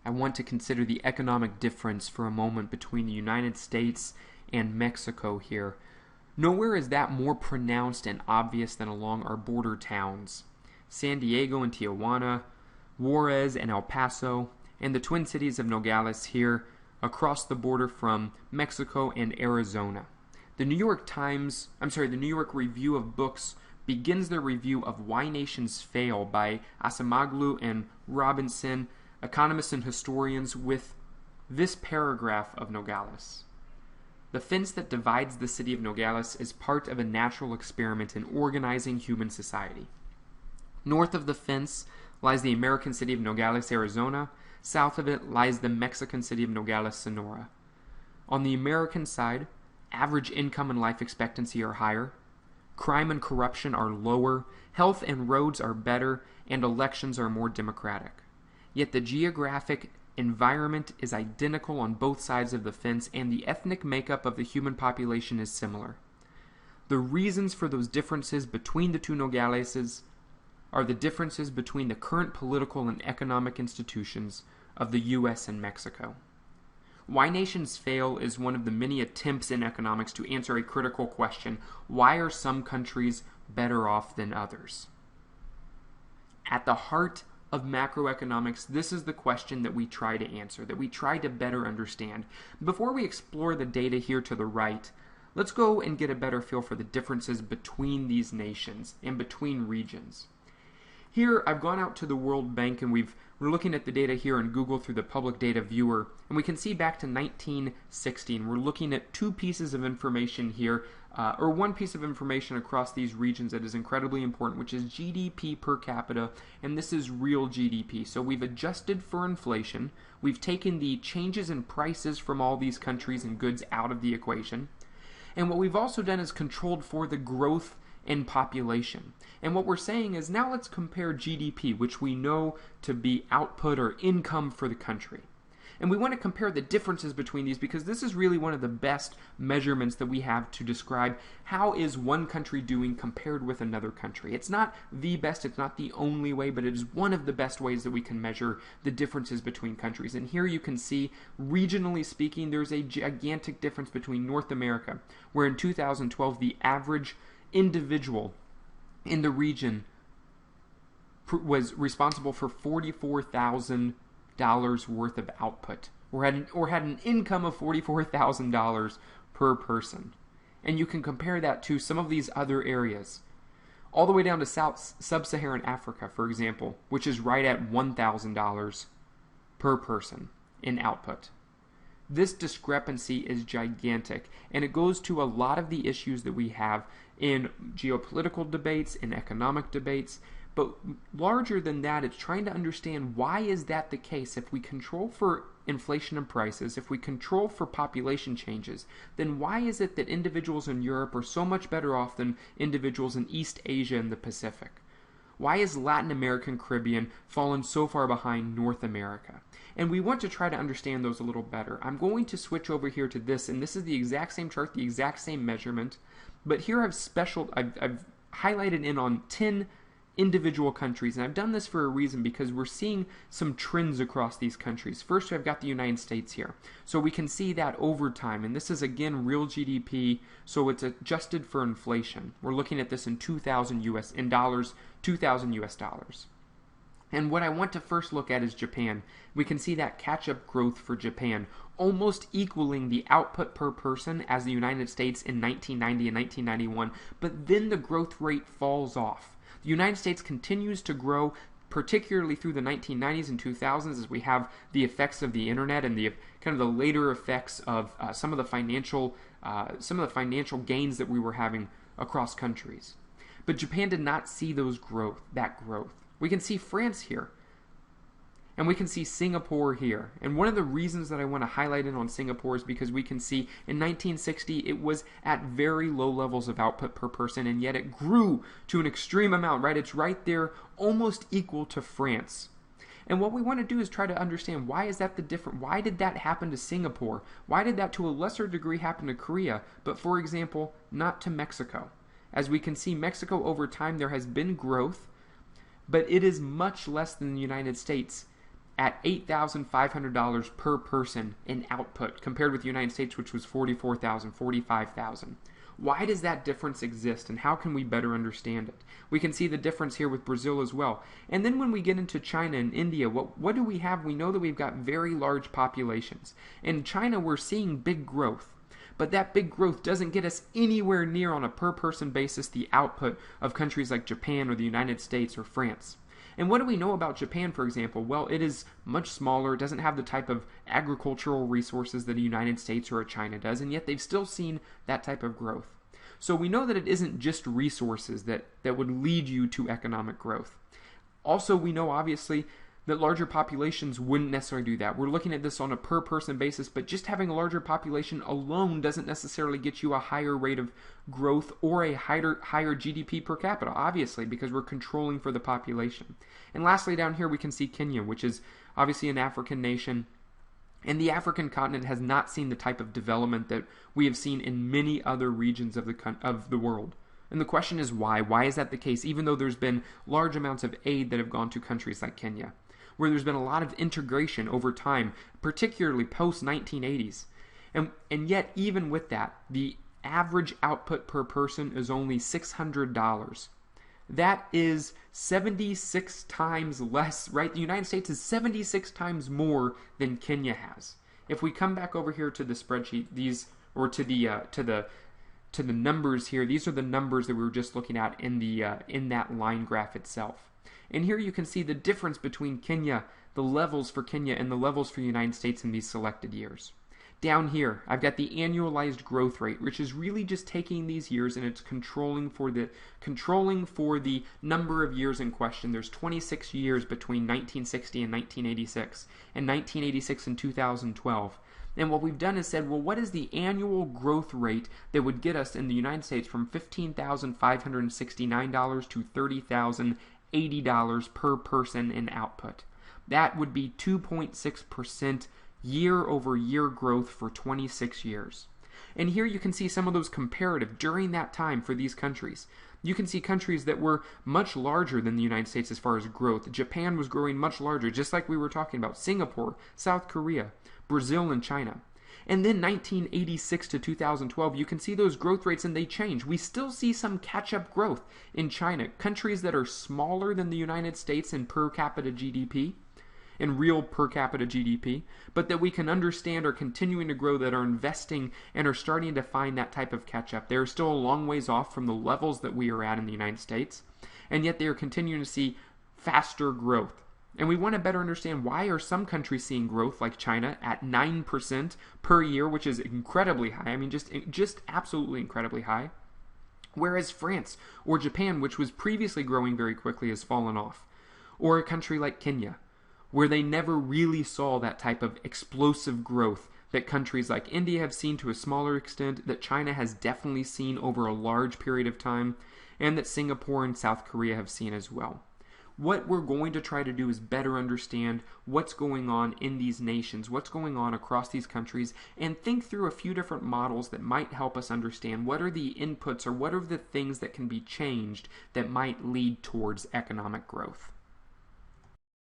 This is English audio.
I want to consider the economic difference for a moment between the United States and Mexico here. Nowhere is that more pronounced and obvious than along our border towns. San Diego and Tijuana, Juarez and El Paso, and the Twin Cities of Nogales here across the border from Mexico and Arizona. The New York Review of Books begins their review of Why Nations Fail by Asimoglu and Robinson, economists and historians, with this paragraph of Nogales. The fence that divides the city of Nogales is part of a natural experiment in organizing human society. North of the fence lies the American city of Nogales, Arizona. South of it lies the Mexican city of Nogales, Sonora. On the American side, average income and life expectancy are higher, crime and corruption are lower, health and roads are better, and elections are more democratic. Yet the geographic environment is identical on both sides of the fence, and the ethnic makeup of the human population is similar. The reasons for those differences between the two Nogaleses are the differences between the current political and economic institutions of the U.S. and Mexico. Why Nations Fail is one of the many attempts in economics to answer a critical question: why are some countries better off than others? At the heart of macroeconomics, this is the question that we try to answer, that we try to better understand. Before we explore the data here to the right, let's go and get a better feel for the differences between these nations and between regions. Here, I've gone out to the World Bank, and we're looking at the data here in Google through the Public Data Viewer, and we can see back to 1960, and we're looking at two pieces of information here, or one piece of information across these regions that is incredibly important, which is GDP per capita, and this is real GDP. So we've adjusted for inflation, we've taken the changes in prices from all these countries and goods out of the equation, and what we've also done is controlled for the growth in population. And what we're saying is, now let's compare GDP, which we know to be output or income for the country. And we want to compare the differences between these, because this is really one of the best measurements that we have to describe how is one country doing compared with another country. It's not the best, it's not the only way, but it is one of the best ways that we can measure the differences between countries. And here you can see, regionally speaking, there's a gigantic difference between North America, where in 2012 the average individual in the region was responsible for $44,000 worth of output, or had an income of $44,000 per person. And you can compare that to some of these other areas, all the way down to sub-Saharan Africa, for example, which is right at $1,000 per person in output. This discrepancy is gigantic, and it goes to a lot of the issues that we have in geopolitical debates, in economic debates, but larger than that, it's trying to understand, why is that the case? If we control for inflation and prices, if we control for population changes, then why is it that individuals in Europe are so much better off than individuals in East Asia and the Pacific? Why is Latin America and Caribbean fallen so far behind North America? And we want to try to understand those a little better. I'm going to switch over here to this, and this is the exact same chart, the exact same measurement, but here I've highlighted in on 10 individual countries, and I've done this for a reason, because we're seeing some trends across these countries. First, I've got the United States here, so we can see that over time, and this is again real GDP, so it's adjusted for inflation. We're looking at this in 2,000 US dollars. And what I want to first look at is Japan. We can see that catch-up growth for Japan, almost equaling the output per person as the United States in 1990 and 1991, but then the growth rate falls off. The United States continues to grow, particularly through the 1990s and 2000s, as we have the effects of the internet and the kind of the later effects of some of the financial gains that we were having across countries. But Japan did not see that growth. We can see France here, and we can see Singapore here. And one of the reasons that I want to highlight in on Singapore is because we can see in 1960 it was at very low levels of output per person, and yet it grew to an extreme amount, right? It's right there, almost equal to France. And what we want to do is try to understand, why is that the difference? Why did that happen to Singapore? Why did that to a lesser degree happen to Korea, but for example, not to Mexico? As we can see, Mexico over time there has been growth, but it is much less than the United States. at $8,500 per person in output, compared with the United States, which was $44,000, $45,000. Why does that difference exist, and how can we better understand it? We can see the difference here with Brazil as well. And then when we get into China and India, what do we have? We know that we've got very large populations. In China, we're seeing big growth. But that big growth doesn't get us anywhere near, on a per-person basis, the output of countries like Japan or the United States or France. And what do we know about Japan, for example? Well, it is much smaller. It doesn't have the type of agricultural resources that the United States or a China does, and yet they've still seen that type of growth. So we know that it isn't just resources that would lead you to economic growth. Also, we know, obviously, that larger populations wouldn't necessarily do that. We're looking at this on a per-person basis, but just having a larger population alone doesn't necessarily get you a higher rate of growth or a higher GDP per capita, obviously, because we're controlling for the population. And lastly, down here we can see Kenya, which is obviously an African nation. And the African continent has not seen the type of development that we have seen in many other regions of the world. And the question is why? Why is that the case, even though there's been large amounts of aid that have gone to countries like Kenya, where there's been a lot of integration over time, particularly post-1980s. And yet, even with that, the average output per person is only $600. That is 76 times less, right? The United States is 76 times more than Kenya has. If we come back over here to the spreadsheet, to the numbers here, these are the numbers that we were just looking at in that line graph itself. And here you can see the difference between Kenya, the levels for Kenya, and the levels for the United States in these selected years. Down here, I've got the annualized growth rate, which is really just taking these years and it's controlling for the number of years in question. There's 26 years between 1960 and 1986, and 1986 and 2012. And what we've done is said, well, what is the annual growth rate that would get us in the United States from $15,569 to $30,080 per person in output? That would be 2.6% year-over-year growth for 26 years. And here you can see some of those comparative during that time for these countries. You can see countries that were much larger than the United States as far as growth. Japan was growing much larger, just like we were talking about. Singapore, South Korea, Brazil, and China. And then 1986 to 2012, you can see those growth rates and they change. We still see some catch-up growth in China. Countries that are smaller than the United States in per capita GDP, in real per capita GDP, but that we can understand are continuing to grow, that are investing and are starting to find that type of catch-up. They're still a long ways off from the levels that we are at in the United States, and yet they are continuing to see faster growth. And we want to better understand, why are some countries seeing growth, like China, at 9% per year, which is incredibly high. I mean, just absolutely incredibly high. Whereas France or Japan, which was previously growing very quickly, has fallen off. Or a country like Kenya, where they never really saw that type of explosive growth that countries like India have seen to a smaller extent, that China has definitely seen over a large period of time, and that Singapore and South Korea have seen as well. What we're going to try to do is better understand what's going on in these nations, what's going on across these countries, and think through a few different models that might help us understand what are the inputs or what are the things that can be changed that might lead towards economic growth.